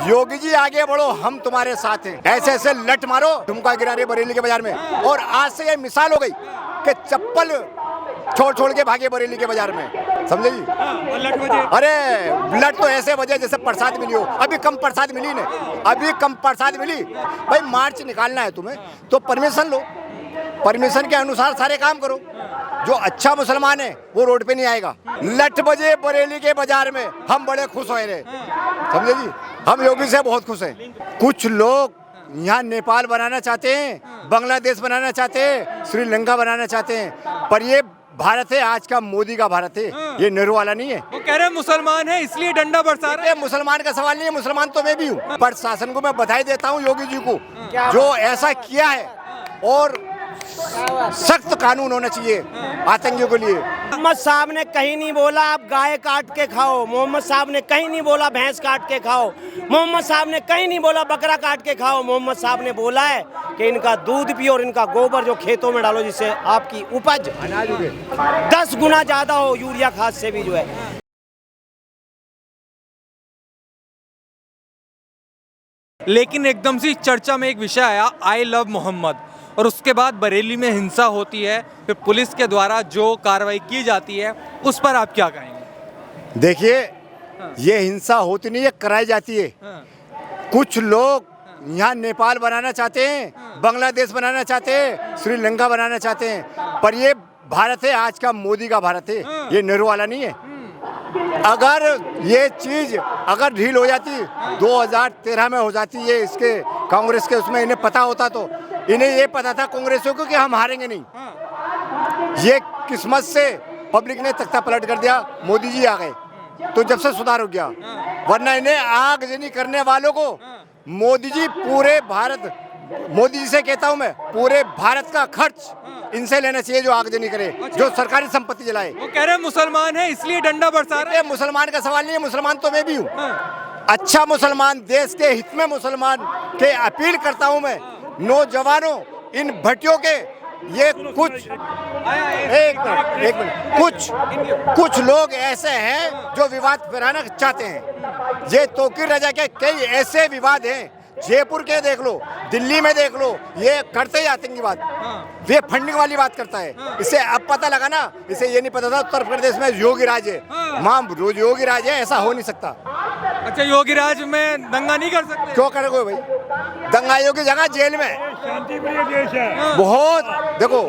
योगी जी आगे बढ़ो, हम तुम्हारे साथ हैं। ऐसे ऐसे लट मारो, ठुमका गिरा रहे बरेली के बाजार में। और आज से ये मिसाल हो गई कि चप्पल छोड़ छोड़ के भागे बरेली के बाजार में, समझे जी। अरे लट तो ऐसे बजे जैसे प्रसाद मिली हो। अभी कम प्रसाद मिली ने, अभी कम प्रसाद मिली। भाई मार्च निकालना है तुम्हें तो परमिशन लो, परमिशन के अनुसार सारे काम करो। जो अच्छा मुसलमान है वो रोड पे नहीं आएगा। लट बजे बरेली के बाजार में, हम बड़े खुश हो रहे, समझे जी। हम योगी से बहुत खुश हैं। कुछ लोग यहाँ नेपाल बनाना चाहते हैं, बांग्लादेश बनाना चाहते हैं, श्रीलंका बनाना चाहते हैं, पर ये भारत है आज का, मोदी का भारत है, ये नेहरू वाला नहीं है। वो कह रहे हैं मुसलमान है इसलिए डंडा बरसा रहे हैं। मुसलमान का सवाल नहीं है, मुसलमान तो मैं भी हूँ। प्रशासन को मैं बधाई देता हूँ योगी जी को, जो ऐसा किया है। और सख्त कानून होना चाहिए आतंकियों के लिए। मोहम्मद साहब ने कहीं नहीं बोला आप गाय काट के खाओ, मोहम्मद साहब ने कहीं नहीं बोला भैंस काट के खाओ, मोहम्मद साहब ने कहीं नहीं बोला बकरा काट के खाओ। मोहम्मद साहब ने बोला है कि इनका दूध पियो और इनका गोबर जो खेतों में डालो, जिससे आपकी उपज 10 गुना ज्यादा हो यूरिया खाद से भी जो है। लेकिन एकदम से चर्चा में एक विषय आया, आई लव मोहम्मद, और उसके बाद बरेली में हिंसा होती है, फिर पुलिस के द्वारा जो कार्रवाई की जाती है उस पर आप क्या कहेंगे? देखिए ये हिंसा होती नहीं है, कराई जाती है। कुछ लोग यहाँ नेपाल बनाना चाहते हैं, बांग्लादेश बनाना चाहते हैं, श्रीलंका बनाना चाहते हैं, पर ये भारत है आज का, मोदी का भारत है, ये नेहरू वाला नहीं है। अगर ये चीज अगर ढील हो जाती 2013 में हो जाती है, इसके कांग्रेस के उसमें इन्हें पता होता तो इन्हें ये पता था कांग्रेसियों को कि हम हारेंगे नहीं। ये किस्मत से पब्लिक ने तख्ता पलट कर दिया, मोदी जी आ गए तो जब से सुधार हो गया, वरना इन्हें आगजनी करने वालों को मोदी जी पूरे भारत, मोदी जी से कहता हूं मैं, पूरे भारत का खर्च इनसे लेना चाहिए जो आगजनी करे, जो सरकारी संपत्ति जलाए। वो कह रहे हैं मुसलमान है इसलिए डंडा बरसा रहे हैं। मुसलमान का सवाल नहीं है, मुसलमान तो मैं भी हूँ। अच्छा मुसलमान, देश के हित में मुसलमान के अपील करता हूँ मैं, नौजवानों इन भट्टियों के ये कुछ एक मिनट कुछ लोग ऐसे हैं जो विवाद फैलाना चाहते हैं। ये तोकीर रजा के कई ऐसे विवाद हैं, जयपुर के देख लो, दिल्ली में देख लो, ये करते ही आतंकवाद, ये फंडिंग वाली बात करता है। इसे अब पता लगा ना, इसे ये नहीं पता था उत्तर प्रदेश में योगी राज है, वहाँ योगी राज है, ऐसा हो नहीं सकता। अच्छा, योगी राज में दंगा नहीं कर सकते? क्यों करोगे भाई? दंगा योगी जगह जेल में। शांतिप्रिय देश है बहुत, देखो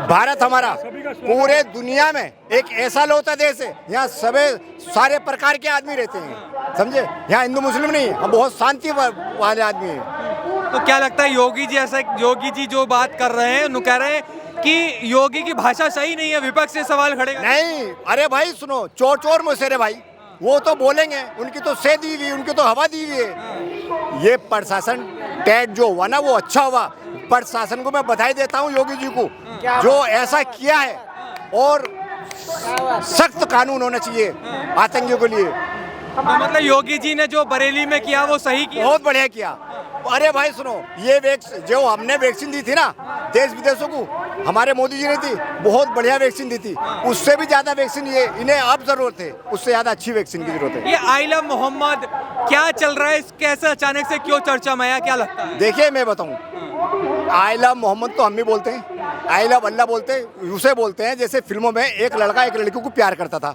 भारत हमारा पूरे दुनिया में एक ऐसा लौता देश है, यहाँ सारे प्रकार के आदमी रहते हैं, समझे। यहाँ हिंदू मुस्लिम नहीं, हम बहुत शांति वाले आदमी हैं। तो क्या लगता है योगी जी, ऐसा योगी जी जो बात कर रहे हैं, कह रहे हैं कि योगी की भाषा सही नहीं है, विपक्ष से सवाल खड़े नहीं। अरे भाई सुनो, चोर चोर मुसेरे भाई, वो तो बोलेंगे, उनकी तो सह दी हुई, उनकी तो हवा दी हुई है। ये प्रशासन टैग जो हुआ ना वो अच्छा हुआ, प्रशासन को मैं बधाई देता हूँ योगी जी को, जो ऐसा किया है। और सख्त कानून होना चाहिए आतंकियों के लिए। तो मतलब योगी जी ने जो बरेली में किया वो सही किया, बहुत बढ़िया किया। अरे भाई सुनो, ये जो हमने वैक्सीन दी थी ना देश विदेशों को, हमारे मोदी जी ने दी, बहुत बढ़िया वैक्सीन दी थी। उससे भी ज्यादा वैक्सीन ये इन्हें अब जरूरत है, उससे ज्यादा अच्छी वैक्सीन की जरूरत है। ये आई लव मोहम्मद क्या चल रहा है, कैसे अचानक से क्यों चर्चा में आया, क्या लगता है? देखिए मैं बताऊं, आई लव मोहम्मद तो हम भी बोलते हैं, आई लव अल्लाह बोलते हैं, उसे बोलते हैं जैसे फिल्मों में एक लड़का एक लड़की को प्यार करता था।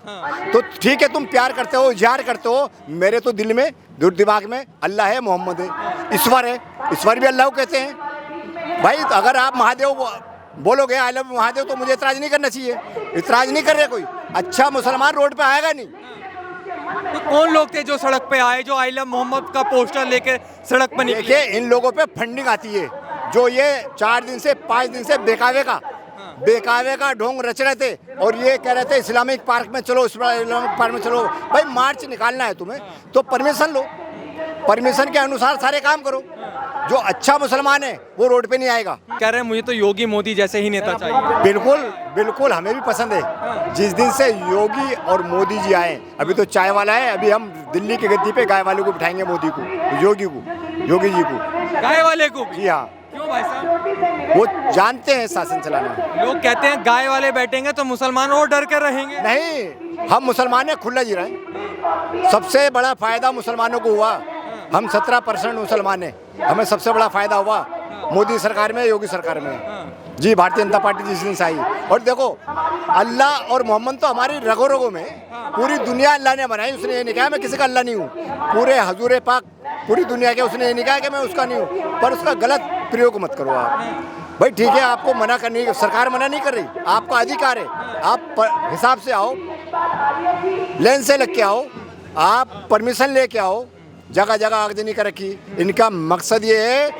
तो ठीक है, तुम प्यार करते हो, इजहार करते हो, मेरे तो दिल में, दिमाग में अल्लाह है, मोहम्मद है, ईश्वर है, ईश्वर भी अल्लाह को कहते हैं। भाई अगर आप महादेव बोलोगे आई लव महादेव तो मुझे इतराज नहीं करना चाहिए। इतराज नहीं कर रहे कोई, अच्छा मुसलमान रोड पे आएगा नहीं। तो कौन लोग थे जो सड़क पे आए, जो आई लव मोहम्मद का पोस्टर लेके सड़क पर निकले? देखिए इन लोगों पे फंडिंग आती है, जो ये 4 दिन से 5 दिन से बेकावे का ढोंग रच रहे थे, और ये कह रहे थे इस्लामिक पार्क में चलो, इस्लामिक पार्क में चलो। भाई मार्च निकालना है तुम्हें तो परमिशन लो, परमिशन के अनुसार सारे काम करो। जो अच्छा मुसलमान है वो रोड पे नहीं आएगा। कह रहे हैं मुझे तो योगी मोदी जैसे ही नेता चाहिए। बिल्कुल बिल्कुल, हमें भी पसंद है। जिस दिन से योगी और मोदी जी आए, अभी तो चाय वाला है, अभी हम दिल्ली की गद्दी पे गाय वाले को बिठाएंगे, मोदी को, योगी जी को, गाय वाले को? जी हाँ। क्यों भाई साहब? वो जानते हैं शासन चलाना। लोग कहते हैं गाय वाले बैठेंगे तो मुसलमान और डर कर रहेंगे। नहीं, हम मुसलमान हैं, खुला जी रहे हैं। सबसे बड़ा फायदा मुसलमानों को हुआ हम 17% मुसलमान हैं, हमें सबसे बड़ा फायदा हुआ मोदी सरकार में, योगी सरकार में। जी, भारतीय जनता पार्टी जिस दिन से आई। और देखो, अल्लाह और मोहम्मद तो हमारी रगों रगों में, पूरी दुनिया अल्लाह ने बनाई। उसने ये नहीं कहा मैं किसी का अल्लाह नहीं हूँ, पूरे हजूर पाक पूरी दुनिया के, उसने ये नहीं कहा कि मैं उसका नहीं हूँ। पर उसका गलत प्रयोग मत करो आप भाई, ठीक है, आपको मना करनी, सरकार मना नहीं कर रही, आपका अधिकार है, आप हिसाब से आओ, लेन से लग के आओ, आप परमिशन लेके आओ। जगह जगह आगजनी कर रखी, इनका मकसद ये है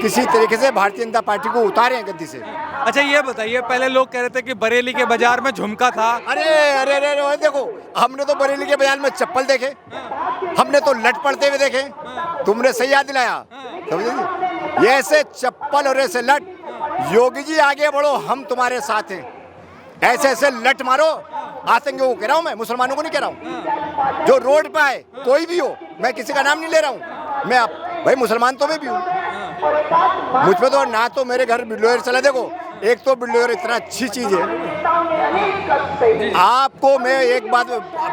किसी तरीके से भारतीय जनता पार्टी को उतारें गद्दी से। अच्छा ये बताइए, पहले लोग कह रहे थे कि बरेली के बाजार में झुमका था। अरे अरे अरे, अरे देखो, हमने तो बरेली के बाजार में चप्पल देखे, हमने तो लट पड़ते हुए देखे, तुमने सही याद दिलाया, समझे? ये ऐसे चप्पल और ऐसे लट, योगी जी आगे बढ़ो, हम तुम्हारे साथ हैं, ऐसे ऐसे लट मारो। आतंकियों को कह रहा हूँ मैं, मुसलमानों को नहीं कह रहा हूँ। जो रोड पे आए, कोई भी हो, मैं किसी का नाम नहीं ले रहा हूँ, मैं भाई मुसलमान तो मैं भी हूँ, मुझ पे तो ना तो मेरे घर बिल्डोजर चला। देखो, एक तो बिल्डोजर इतना अच्छी चीज है, आपको मैं एक बात,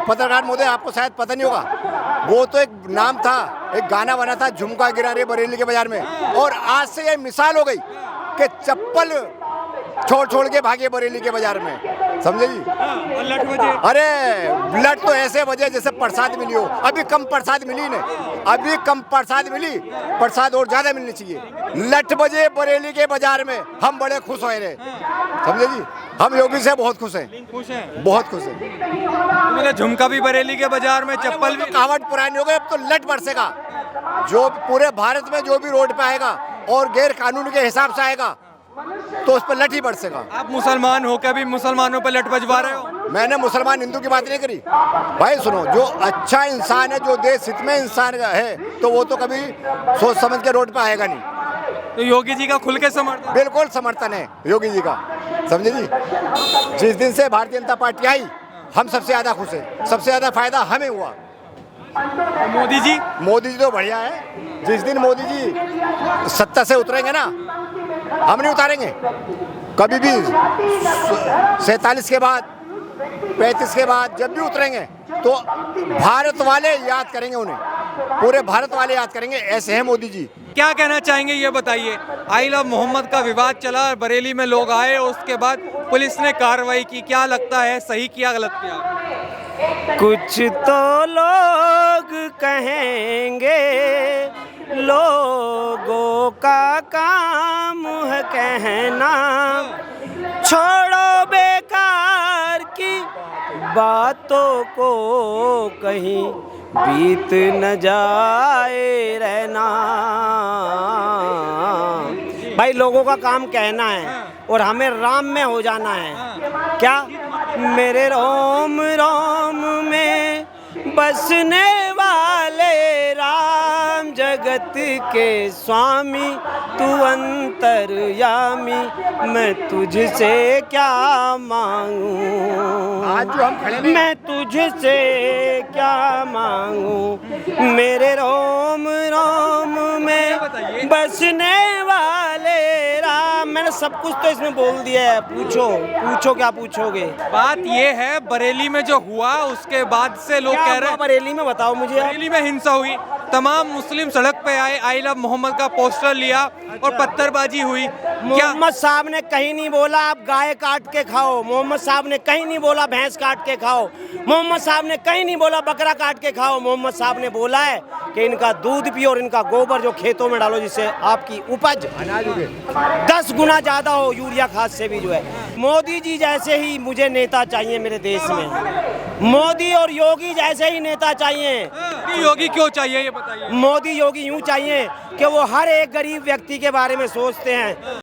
पत्रकार महोदय आपको शायद पता नहीं होगा, वो तो एक नाम था, एक गाना बना था, झुमका गिरा रे बरेली के बाजार में, और आज से ये मिसाल हो गई कि चप्पल छोड़ छोड़ के भागे बरेली के बाजार में, समझे जी? अरे ब्लड तो ऐसे बजे जैसे प्रसाद मिली हो। अभी कम प्रसाद मिली ने, अभी कम प्रसाद मिली, प्रसाद और ज्यादा मिलनी चाहिए। लठ बजे बरेली के बाजार में, हम बड़े खुश हो रहे, समझे जी? हम योगी से बहुत खुश हैं, बहुत खुश हैं। मेरा झुमका भी बरेली के बाजार में, चप्पल भी। कहावत पुरानी हो गई, अब तो लठ बरसेगा। जो पूरे भारत में जो भी रोड पे आएगा और गैर कानून के हिसाब से आएगा तो उस पर लठ ही बरसेगा। आप मुसलमान होकर भी मुसलमानों पर लठ बजवा रहे हो। मैंने मुसलमान हिंदू की बात नहीं करी भाई। सुनो, जो अच्छा इंसान है, जो देश हित में इंसान है, तो वो तो कभी सोच समझ के रोड पे आएगा नहीं। तो योगी जी का खुल के समर्थन? बिल्कुल समर्थन है योगी जी का, समझे जी? जिस दिन से भारतीय जनता पार्टी आई, हम सबसे ज्यादा खुश है, सबसे ज्यादा फायदा हमें हुआ। मोदी जी? मोदी जी तो बढ़िया है। जिस दिन मोदी जी सत्ता से उतरेंगे ना, हम नहीं उतारेंगे कभी भी। 47 के बाद, 35 के बाद जब भी उतरेंगे तो भारत वाले याद करेंगे उन्हें, पूरे भारत वाले याद करेंगे। ऐसे हैं मोदी जी। क्या कहना चाहेंगे ये बताइए? आई लव मोहम्मद का विवाद चला, बरेली में लोग आए, उसके बाद पुलिस ने कार्रवाई की, क्या लगता है सही किया गलत किया? कुछ तो लोग कहेंगे, लोगों का काम है कहना, छोड़ो बेकार की बातों को, कहीं बीत न जाए रहना। भाई लोगों का काम कहना है और हमें राम में हो जाना है। क्या? मेरे रोम रोम में बसने वाले राम, जगत के स्वामी तू अंतर्यामी, मैं तुझसे क्या मांगूं, आज जो हम खड़े मैं तुझसे क्या मांगूं। मेरे रोम रोम में बसने वाले राम। मैंने सब कुछ तो इसमें बोल दिया है, पूछो पूछो क्या पूछोगे। बात ये है, बरेली में जो हुआ उसके बाद से लोग कह रहे हैं, बरेली में बताओ मुझे। बरेली में हिंसा हुई, तमाम मुस्लिम सड़क पे आए, आई लव मोहम्मद का पोस्टर लिया और पत्थरबाजी हुई। मोहम्मद साहब ने कहीं नहीं बोला आप गाय काट के खाओ, मोहम्मद साहब ने कहीं नहीं बोला भैंस काट के खाओ, मोहम्मद साहब ने कहीं नहीं बोला बकरा काट के खाओ। मोहम्मद साहब ने बोला है कि इनका दूध पियो और इनका गोबर जो खेतों में डालो, जिससे आपकी उपज 10 गुना ज्यादा हो, यूरिया खाद से भी जो है। मोदी जी जैसे ही मुझे नेता चाहिए मेरे देश में, मोदी और योगी जैसे ही नेता चाहिए। योगी क्यों चाहिए ये बताइए? मोदी योगी यूं चाहिए कि वो हर एक गरीब व्यक्ति के बारे में सोचते हैं।